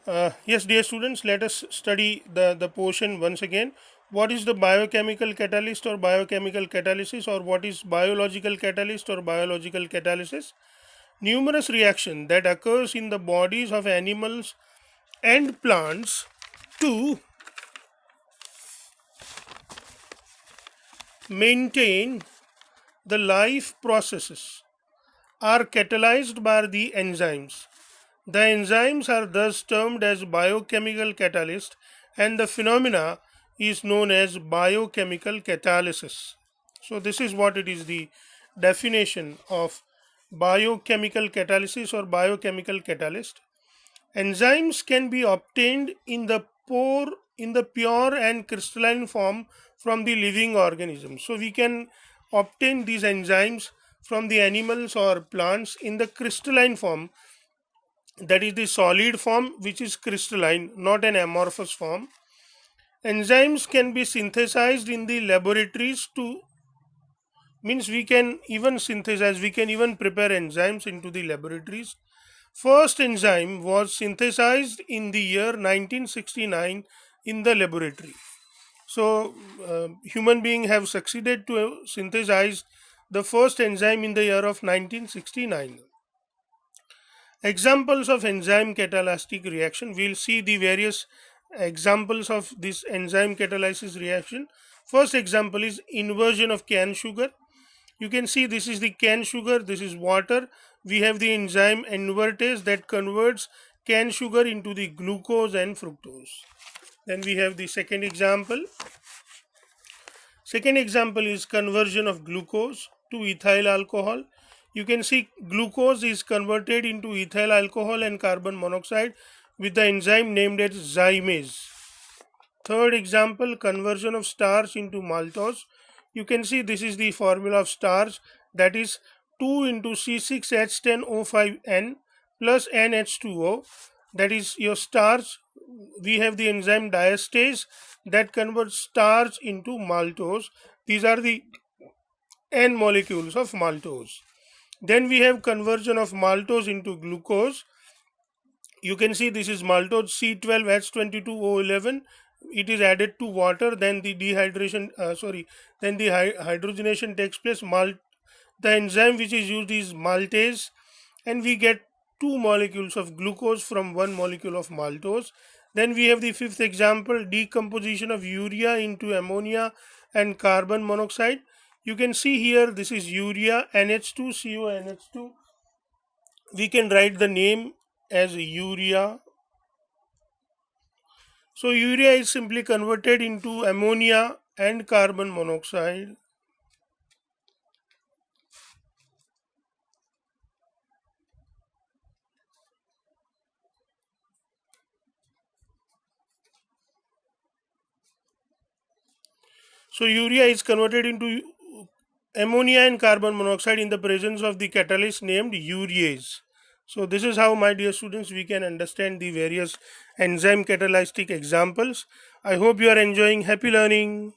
Yes, dear students, let us study the portion once again. What is the biochemical catalyst or biochemical catalysis, or what is biological catalyst or biological catalysis? Numerous reaction that occurs in the bodies of animals and plants to maintain the life processes are catalyzed by the enzymes. The enzymes are thus termed as biochemical catalyst, and the phenomena is known as biochemical catalysis. So this is what it is, the definition of biochemical catalysis or biochemical catalyst. Enzymes can be obtained in the pure and crystalline form from the living organism. So we can obtain these enzymes from the animals or plants in the crystalline form, that is the solid form which is crystalline, not an amorphous form. Enzymes can be synthesized in the laboratories to, means we can even synthesize, we can even prepare enzymes into the laboratories. First enzyme was synthesized in the year 1969 in the laboratory. So human being have succeeded to synthesize the first enzyme in the year of 1969. Examples of enzyme catalytic reaction. We'll see the various examples of this enzyme catalysis reaction. First example is inversion of cane sugar. You can see this is the cane sugar, this is water. We have the enzyme invertase that converts cane sugar into the glucose and fructose. Then we have the second example. Second example is conversion of glucose to ethyl alcohol. You can see glucose is converted into ethyl alcohol and carbon monoxide with the enzyme named as zymase. Third example, conversion of starch into maltose. You can see this is the formula of starch, that is 2 into C6H10O5N plus NH2O, that is your starch. We have the enzyme diastase that converts starch into maltose. These are the N molecules of maltose. Then we have conversion of maltose into glucose. You can see this is maltose C12H22O11. It is added to water, then the then the hydrogenation takes place. The enzyme which is used is maltase, and we get two molecules of glucose from one molecule of maltose. Then we have the fifth example, decomposition of urea into ammonia and carbon monoxide. You can see here this is urea, NH2CONH2. We can write the name as urea. So urea is simply converted into ammonia and carbon monoxide. So urea is converted into ammonia and carbon monoxide in the presence of the catalyst named urease. So this is how, my dear students, we can understand the various enzyme catalytic examples. I hope you are enjoying. Happy learning.